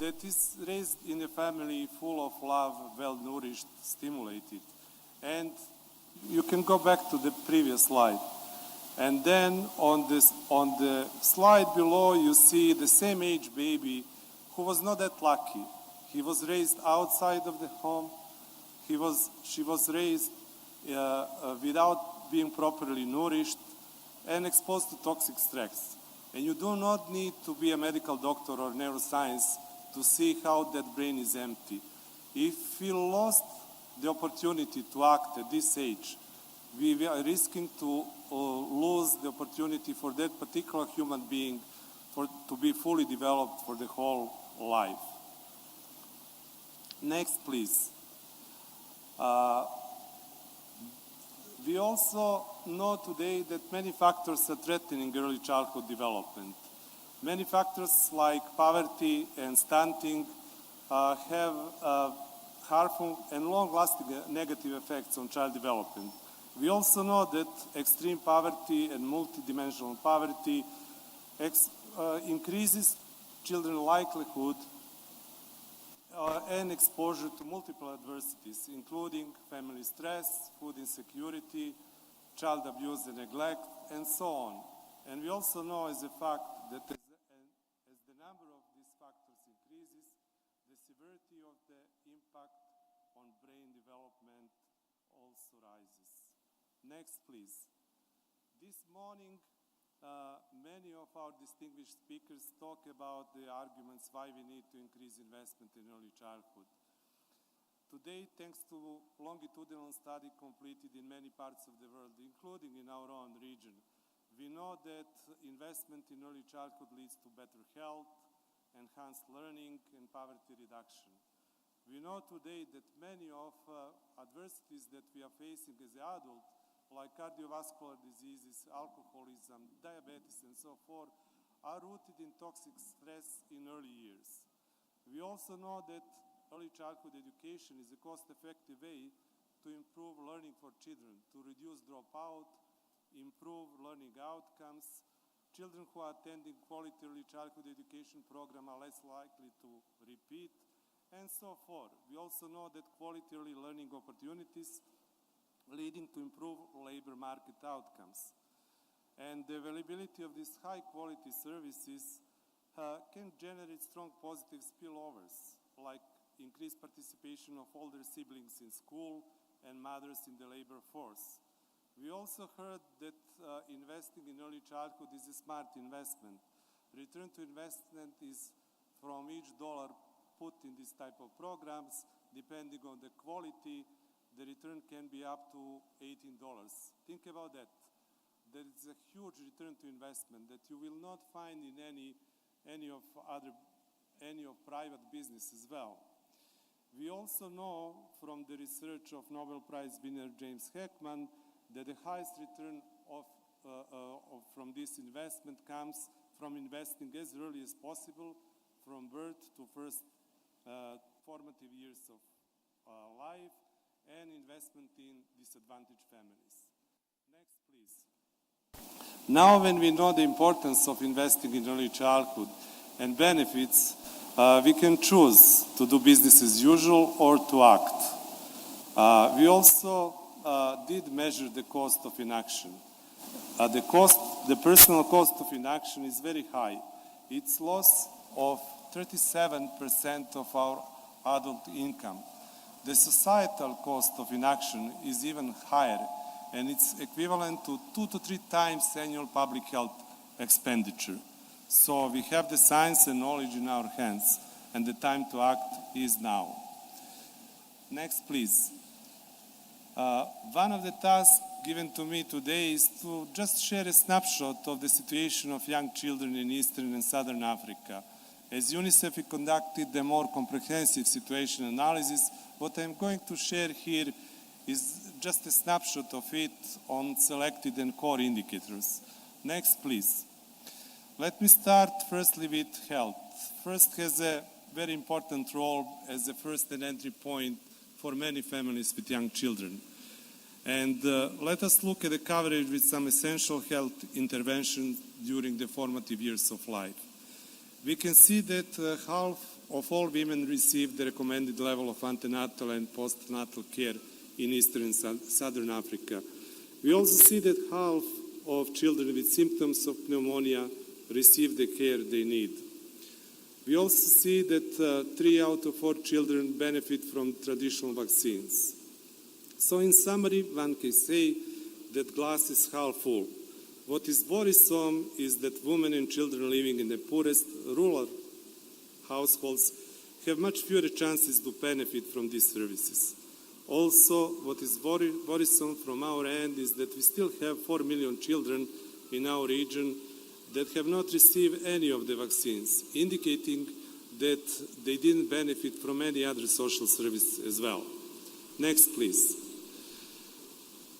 that is raised in a family full of love, well-nourished, stimulated. And you can go back to the previous slide. And then on the slide below, you see the same age baby who was not that lucky. He was raised outside of the home. She was raised without being properly nourished and exposed to toxic stress. And you do not need to be a medical doctor or neuroscience to see how that brain is empty. If we lost the opportunity to act at this age, we are risking to lose the opportunity for that particular human being to be fully developed for the whole life. Next, please. We also know today that many factors are threatening early childhood development. Many factors like poverty and stunting have harmful and long-lasting negative effects on child development. We also know that extreme poverty and multidimensional poverty increases children's likelihood and exposure to multiple adversities, including family stress, food insecurity, child abuse and neglect, and so on. And we also know as a fact that as the number of these factors increases, the severity of the impact on brain development also rises. Next, please. This morning, many of our distinguished speakers talk about the arguments why we need to increase investment in early childhood. Today, thanks to longitudinal study completed in many parts of the world, including in our own region, we know that investment in early childhood leads to better health, enhanced learning, and poverty reduction. We know today that many of adversities that we are facing as adults, like cardiovascular diseases, alcoholism, diabetes, and so forth, are rooted in toxic stress in early years. We also know that early childhood education is a cost-effective way to improve learning for children, to reduce dropout, improve learning outcomes. Children who are attending quality early childhood education program are less likely to repeat, and so forth. We also know that quality early learning opportunities leading to improved labor market outcomes. And the availability of these high-quality services can generate strong positive spillovers, like increased participation of older siblings in school and mothers in the labor force. We also heard that investing in early childhood is a smart investment. Return to investment is from each dollar put in this type of programs, depending on the quality, the return can be up to $18. Think about that. There is a huge return to investment that you will not find in any of private business as well. We also know from the research of Nobel Prize winner James Heckman that the highest return from this investment comes from investing as early as possible, from birth to first formative years of life, and investment in disadvantaged families. Next, please. Now, when we know the importance of investing in early childhood and benefits, we can choose to do business as usual or to act. We also did measure the cost of inaction. The personal cost of inaction is very high. It's loss of 37% of our adult income. The societal cost of inaction is even higher, and it's equivalent to 2 to 3 times annual public health expenditure. So we have the science and knowledge in our hands, and the time to act is now. Next, please. One of the tasks given to me today is to just share a snapshot of the situation of young children in Eastern and Southern Africa. As UNICEF conducted a more comprehensive situation analysis, what I'm going to share here is just a snapshot of it on selected and core indicators. Next, please. Let me start firstly with health. First has a very important role as the first and entry point for many families with young children. And let us look at the coverage with some essential health interventions during the formative years of life. We can see that half of all women receive the recommended level of antenatal and postnatal care in Eastern and Southern Africa. We also see that half of children with symptoms of pneumonia receive the care they need. We also see that 3 out of 4 children benefit from traditional vaccines. So in summary, one can say that glass is half full. What is worrisome is that women and children living in the poorest rural households have much fewer chances to benefit from these services. Also, what is worrisome from our end is that we still have 4 million children in our region that have not received any of the vaccines, indicating that they didn't benefit from any other social service as well. Next, please.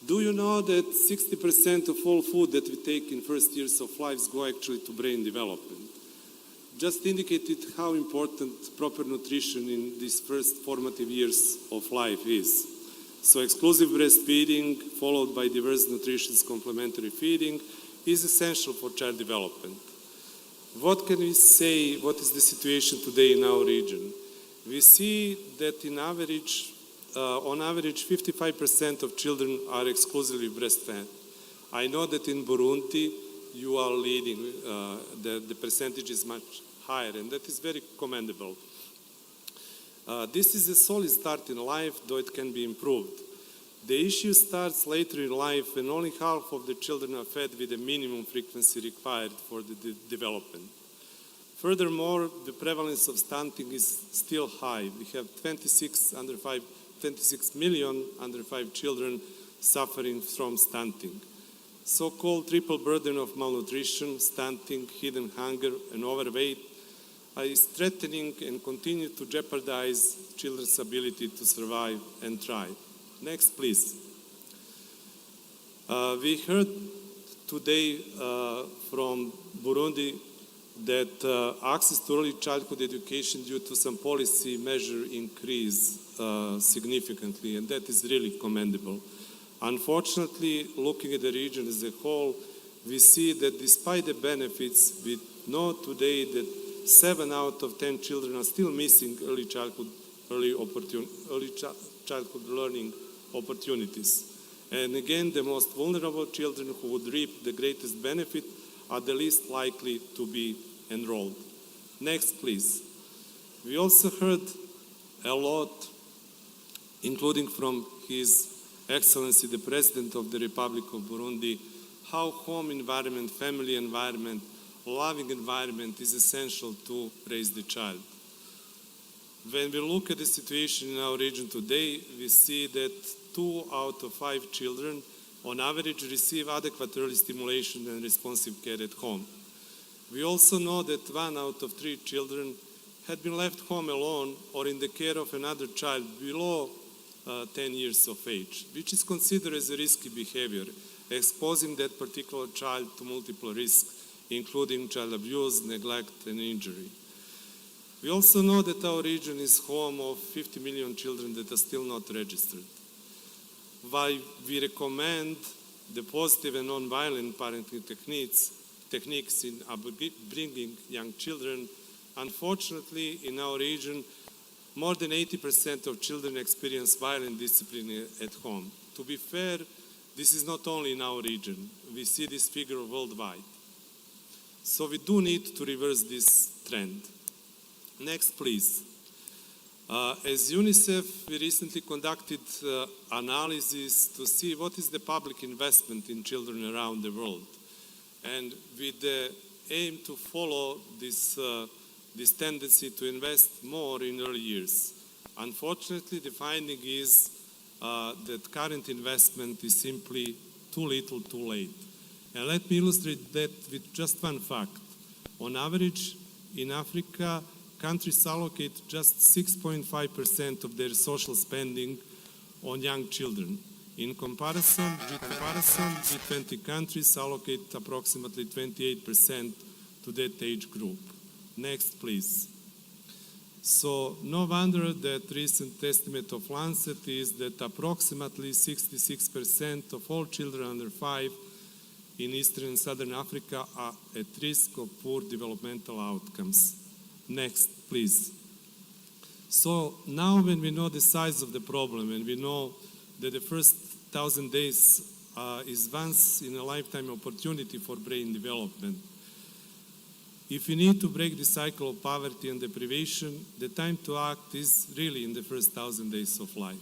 Do you know that 60% of all food that we take in first years of lives go actually to brain development? Just indicated how important proper nutrition in these first formative years of life is. So exclusive breastfeeding, followed by diverse nutritious complementary feeding, is essential for child development. What can we say, what is the situation today in our region? We see that on average, 55% of children are exclusively breastfed. I know that in Burundi, you are leading, the percentage is much higher, and that is very commendable. This is a solid start in life, though it can be improved. The issue starts later in life when only half of the children are fed with the minimum frequency required for the development. Furthermore, the prevalence of stunting is still high. We have 26 million under 5 children suffering from stunting. So-called triple burden of malnutrition, stunting, hidden hunger, and overweight is threatening and continue to jeopardize children's ability to survive and thrive. Next, please. We heard today from Burundi that access to early childhood education due to some policy measure increase significantly, and that is really commendable. Unfortunately, looking at the region as a whole, we see that despite the benefits, we know today that 7 out of 10 children are still missing early childhood learning opportunities. And again, the most vulnerable children who would reap the greatest benefit are the least likely to be enrolled. Next, please. We also heard a lot, including from His Excellency, the President of the Republic of Burundi, how home environment, family environment, loving environment is essential to raise the child. When we look at the situation in our region today, we see that 2 out of 5 children on average receive adequate early stimulation and responsive care at home. We also know that 1 out of 3 children had been left home alone or in the care of another child below 10 years of age, which is considered as a risky behavior, exposing that particular child to multiple risks, including child abuse, neglect, and injury. We also know that our region is home of 50 million children that are still not registered. While we recommend the positive and non-violent parenting techniques in bringing young children, unfortunately, in our region, more than 80% of children experience violent discipline at home. To be fair, this is not only in our region. We see this figure worldwide. So we do need to reverse this trend. Next, please. As UNICEF, we recently conducted analysis to see what is the public investment in children around the world. And with the aim to follow this tendency to invest more in early years. Unfortunately, the finding is that current investment is simply too little, too late. And let me illustrate that with just one fact. On average, in Africa, countries allocate just 6.5% of their social spending on young children. In comparison, G20 countries allocate approximately 28% to that age group. Next, please. So no wonder that recent estimate of Lancet is that approximately 66% of all children under 5 in Eastern and Southern Africa are at risk of poor developmental outcomes. Next, please. So now when we know the size of the problem and we know that the first 1,000 days is once in a lifetime opportunity for brain development, if we need to break the cycle of poverty and deprivation, the time to act is really in the first 1,000 days of life.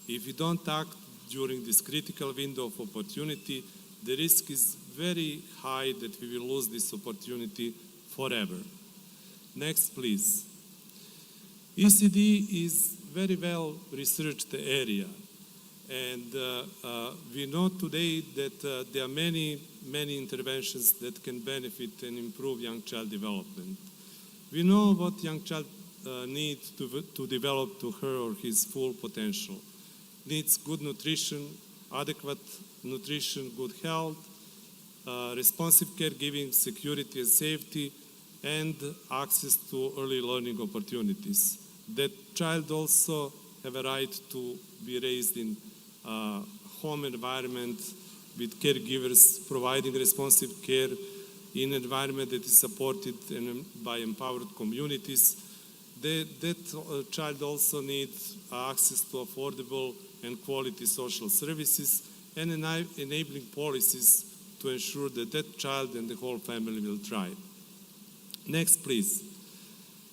If we don't act during this critical window of opportunity, the risk is very high that we will lose this opportunity forever. Next, please. ECD is very well researched area. And we know today that there are many interventions that can benefit and improve young child development. We know what young child needs to develop to her or his full potential. Needs good nutrition, adequate nutrition, good health, responsive caregiving, security and safety, and access to early learning opportunities. That child also have a right to be raised in home environment with caregivers providing responsive care in an environment that is supported by empowered communities. That child also needs access to affordable and quality social services and enabling policies to ensure that that child and the whole family will thrive. Next, please.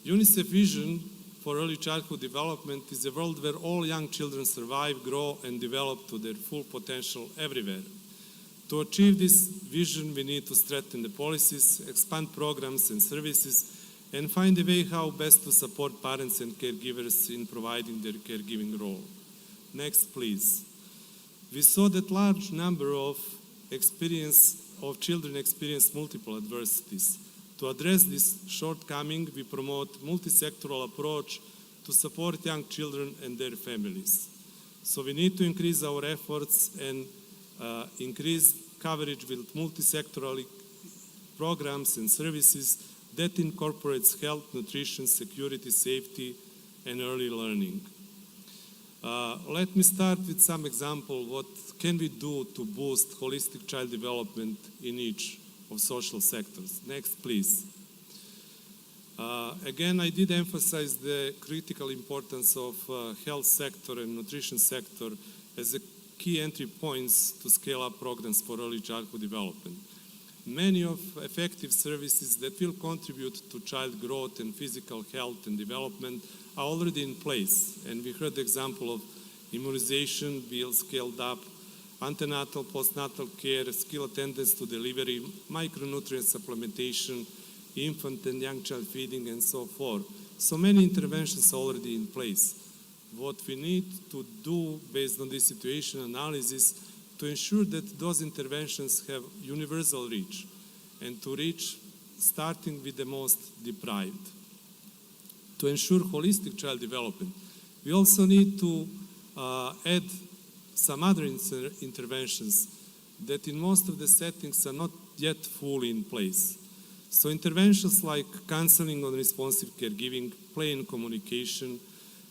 UNICEF vision for early childhood development is a world where all young children survive, grow, and develop to their full potential everywhere. To achieve this vision, we need to strengthen the policies, expand programs and services, and find a way how best to support parents and caregivers in providing their caregiving role. Next, please. We saw that large number of children experience multiple adversities. To address this shortcoming, we promote multisectoral approach to support young children and their families. So we need to increase our efforts and increase coverage with multisectoral programs and services that incorporates health, nutrition, security, safety, and early learning. Let me start with some example what can we do to boost holistic child development in each of social sectors. Next, please. Again, I did emphasize the critical importance of health sector and nutrition sector as a key entry points to scale up programs for early childhood development. Many of effective services that will contribute to child growth and physical health and development are already in place. And we heard the example of immunization being scaled up, antenatal, postnatal care, skill attendance to delivery, micronutrient supplementation, infant and young child feeding, and so forth. So many interventions are already in place. What we need to do based on this situation analysis to ensure that those interventions have universal reach and to reach starting with the most deprived. To ensure holistic child development, we also need to add some other interventions that in most of the settings are not yet fully in place. So interventions like counseling on responsive caregiving, play and communication,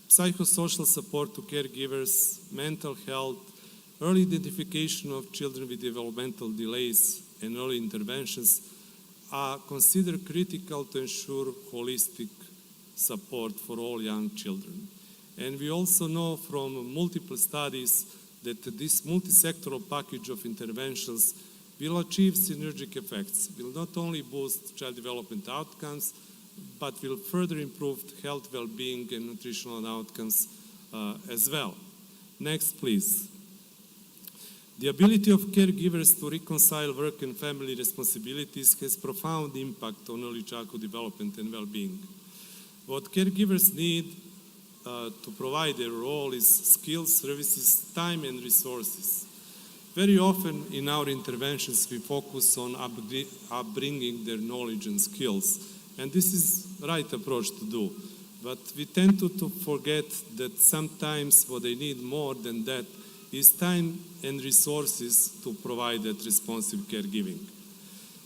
psychosocial support to caregivers, mental health, early identification of children with developmental delays, and early interventions are considered critical to ensure holistic support for all young children. And we also know from multiple studies that this multisectoral package of interventions will achieve synergic effects, will not only boost child development outcomes, but will further improve health, well-being, and nutritional outcomes as well. Next, please. The ability of caregivers to reconcile work and family responsibilities has profound impact on early childhood development and well-being. What caregivers need to provide their role is skills, services, time, and resources. Very often in our interventions, we focus on upbringing their knowledge and skills, and this is the right approach to do. But we tend to forget that sometimes what they need more than that is time and resources to provide that responsive caregiving.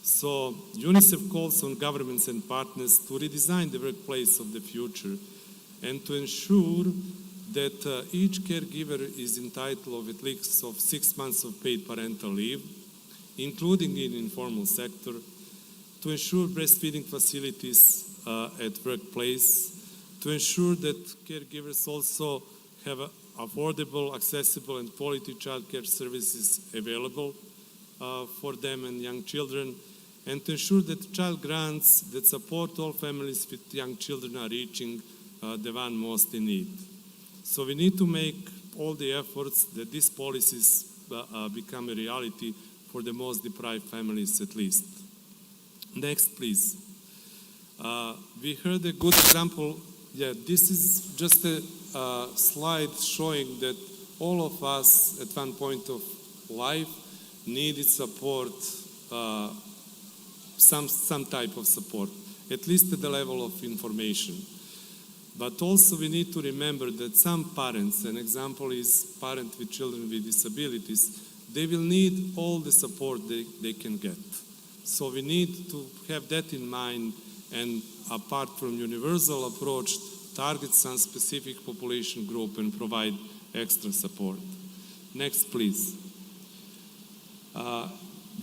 So UNICEF calls on governments and partners to redesign the workplace of the future and to ensure that each caregiver is entitled of at least 6 months of paid parental leave, including in informal sector, to ensure breastfeeding facilities at workplace, to to ensure that caregivers also have affordable, accessible, and quality childcare services available for them and young children, and to ensure that child grants that support all families with young children are reaching the one most in need. So we need to make all the efforts that these policies become a reality for the most deprived families at least. Next, please. We heard a good example. Yeah, this is just a slide showing that all of us at one point of life needed support, some type of support, at least at the level of information. But also we need to remember that some parents, an example is parents with children with disabilities, they will need all the support they can get. So we need to have that in mind, and apart from universal approach, target some specific population group and provide extra support. Next, please.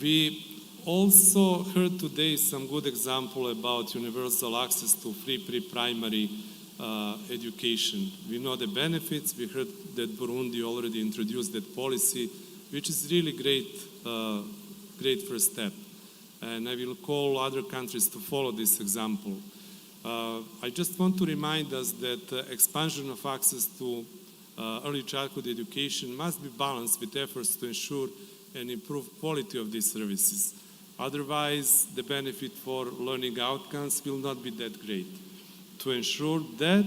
We also heard today some good example about universal access to free pre-primary education. We know the benefits. We heard that Burundi already introduced that policy, which is really great first step. And I will call other countries to follow this example. I just want to remind us that expansion of access to early childhood education must be balanced with efforts to ensure and improve quality of these services. Otherwise, the benefit for learning outcomes will not be that great. To ensure that,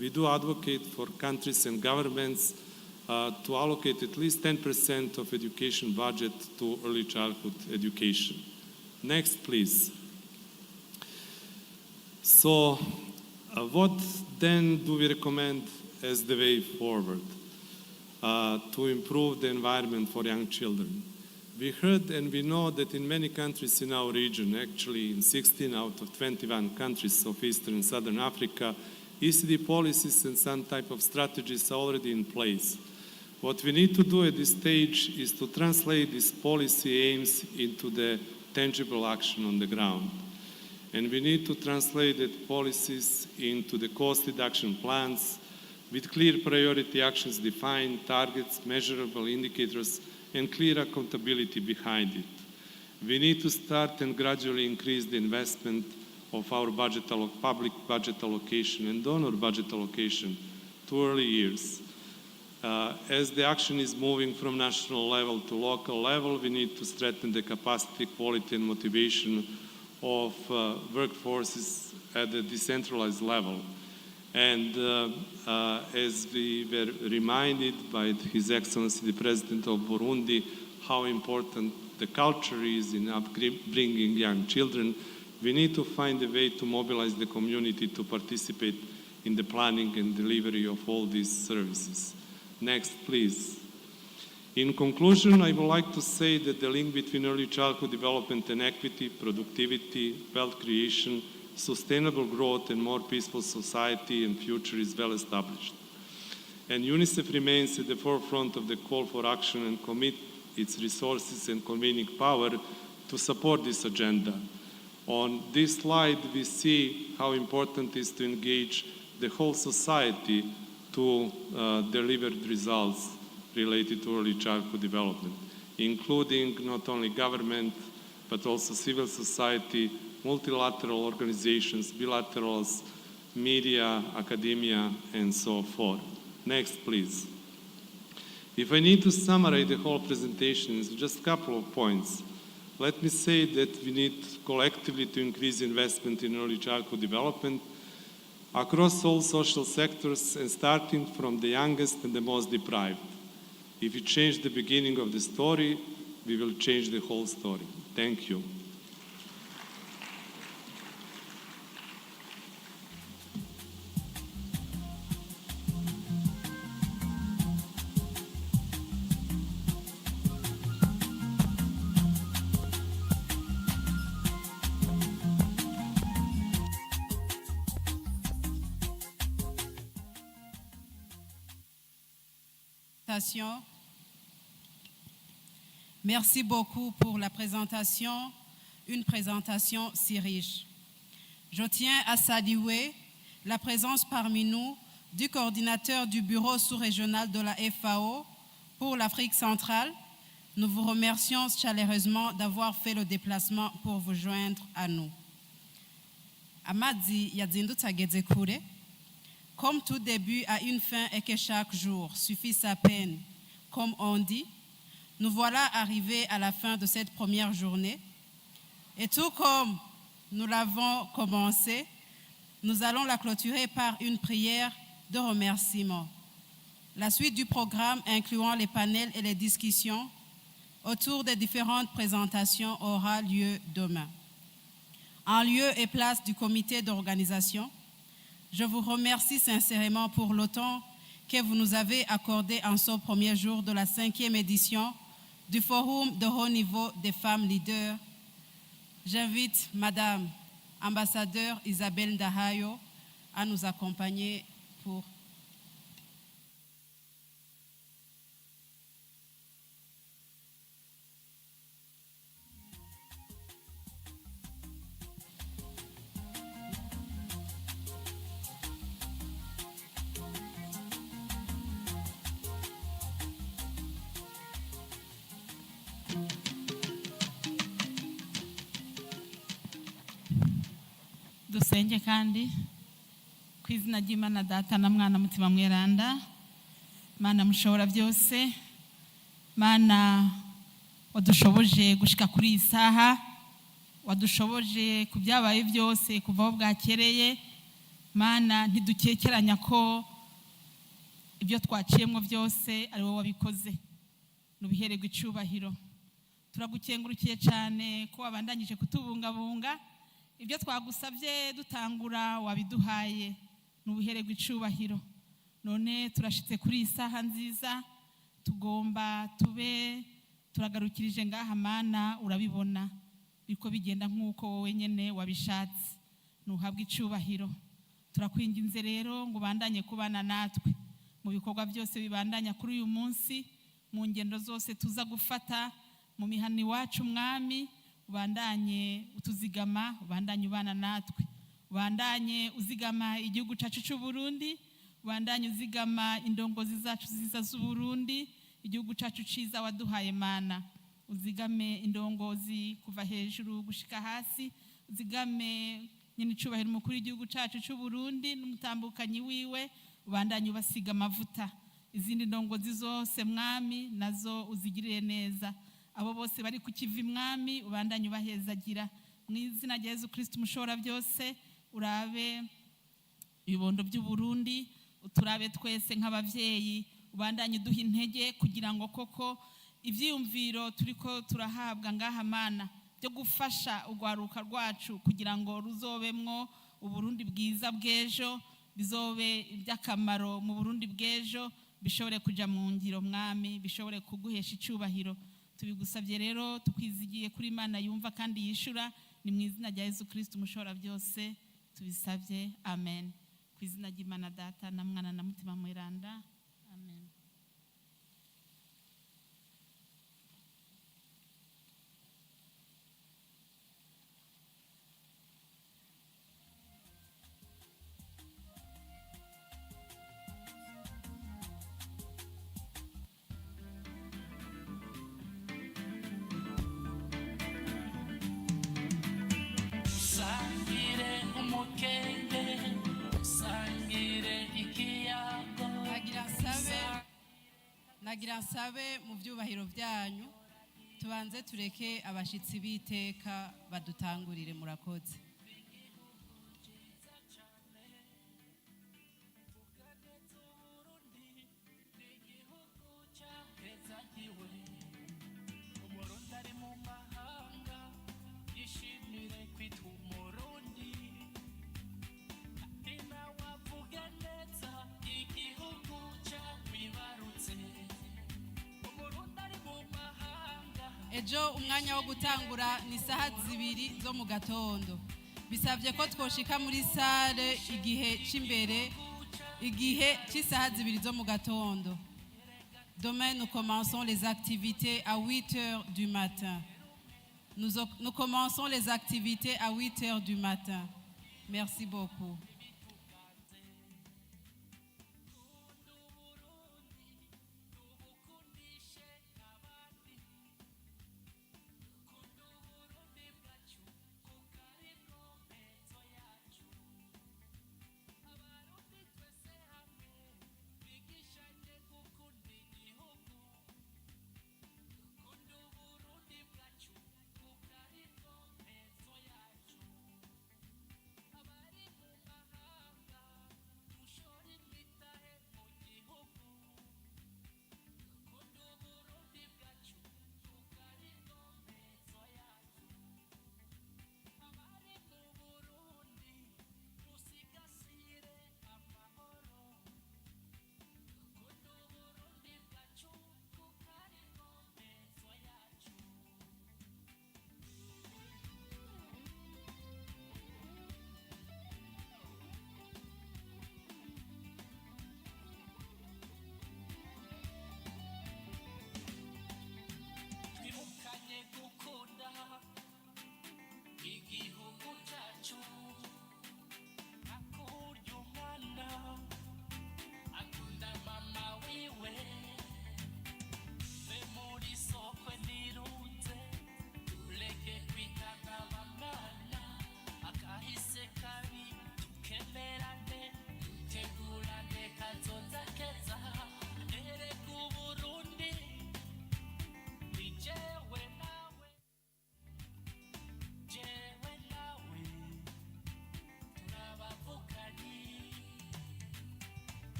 we do advocate for countries and governments to allocate at least 10% of education budget to early childhood education. Next, please. So, what then do we recommend as the way forward to improve the environment for young children? We heard and we know that in many countries in our region, actually in 16 out of 21 countries of Eastern and Southern Africa, ECD policies and some type of strategies are already in place. What we need to do at this stage is to translate these policy aims into the tangible action on the ground. And we need to translate that policies into the cost reduction plans with clear priority actions defined, targets, measurable indicators, and clear accountability behind it. We need to start and gradually increase the investment of our public budget allocation and donor budget allocation to early years. As the action is moving from national level to local level, we need to strengthen the capacity, quality, and motivation of workforces at the decentralized level. And as we were reminded by His Excellency the President of Burundi, how important the culture is in upbringing young children, we need to find a way to mobilize the community to participate in the planning and delivery of all these services. Next, please. In conclusion, I would like to say that the link between early childhood development and equity, productivity, wealth creation, sustainable growth, and more peaceful society and future is well established. And UNICEF remains at the forefront of the call for action and commit its resources and convening power to support this agenda. On this slide, we see how important it is to engage the whole society to deliver results related to early childhood development, including not only government, but also civil society, multilateral organizations, bilaterals, media, academia, and so forth. Next, please. If I need to summarize the whole presentation in just a couple of points, let me say that we need collectively to increase investment in early childhood development across all social sectors and starting from the youngest and the most deprived. If we change the beginning of the story, we will change the whole story. Thank you. Merci beaucoup pour la présentation, une présentation si riche. Je tiens à saluer la présence parmi nous du coordinateur du bureau sous-régional de la FAO pour l'Afrique centrale. Nous vous remercions chaleureusement d'avoir fait le déplacement pour vous joindre à nous. Amazi yazindutse ageze kure. Comme tout début a une fin et que chaque jour suffit sa peine, comme on dit, nous voilà arrivés à la fin de cette première journée. Et tout comme nous l'avons commencé, nous allons la clôturer par une prière de remerciement. La suite du programme, incluant les panels et les discussions autour des différentes présentations, aura lieu demain. En lieu et place du comité d'organisation, je vous remercie sincèrement pour le temps que vous nous avez accordé en ce premier jour de la 5e édition du Forum de haut niveau des femmes leaders. J'invite Madame Ambassadeur Isabelle Ndahayo à nous accompagner pour dusenge kandi ku izina ry'Imana Data na Mwana Mutima Mweranda. Mana mushobora byose, Mana wadushoboje gushika kuri iyi saha, wadushoboje ku byabaye byose kuva aho bwakereye. Mana ntidukekeranya ko ibyo twaciyemo byose ari wowe wabikoze, nubihererwe icubahiro. Turagukengurukiye cyane ko wabandanyije kutubungabunga, ibyo twagusabye dutangura wabiduhaye, nubihererwe icubahiro. None turashitse kuri iyi saha nziza, tugomba tube turagarukirije ngaha. Mana urabibona biko bigenda nk'uko wowe nyene wabishatse, nuhabwe icubahiro. Turakwinginze rero ngo ubandanye kubana natwe mu bikorwa byose bibandanya kuri uyu munsi, mu ngendo zose tuza gufata, mu mihani wacu Mwami, ubandanye utuzigama, ubandanye ubana natwe, ubandanye uzigama igihugu cyacu cy'u Burundi, ubandanye uzigama indongozi zacu ziza z'u Burundi, igihugu cyacu ciza waduhaye. Mana uzigame indongozi kuva hejuru gushika hasi, uzigame nyine icubahiro umukuru w'igihugu cyacu cy'u Burundi n'umutambukanyi wiwe, ubandanye ubasiga amavuta. Izindi ndongozi zose Mwami nazo uzigirire neza, abo bose bari ku kivi Mwami ubandanye ubahezagira mu izina rya Yesu Kristo umushobora byose. Urabe ibibondo by'u Burundi, uturabe twese nk'abavyeyi, ubandanye duha intege kugira ngo koko ivyiyumviro turiko turahabwa ngaha Mana byo gufasha urwaruka rwacu kugira ngo ruzobemwo uburundi bwiza bw'ejo, bizobe iby'akamaro mu Burundi bw'ejo, bishobore kuja mu ngiro Mwami, bishobore kuguhesha icubahiro. Tubigusabye rero tukwizigiye kuri Imana yumva kandi yishura, ni mu izina rya Yesu Kristo umushobora byose tubisabye, amen. Ku izina ry'Imana Data na Mwana na Mutima Mweranda, amen. nagira nsabe mu byubahiro byanyu tubanze tureke abashitsi b'iteka badutangurire. Murakoze. Ejo umwanya wo gutangura ni saha 2 zo mu gatondo. Bisabye ko twoshika muri salle igihe c'imbere, igihe c'isaha 2 zo mu gatondo. Demain nous commençons les activités à 8h du matin. Nous commençons les activités à 8h du matin. Merci beaucoup.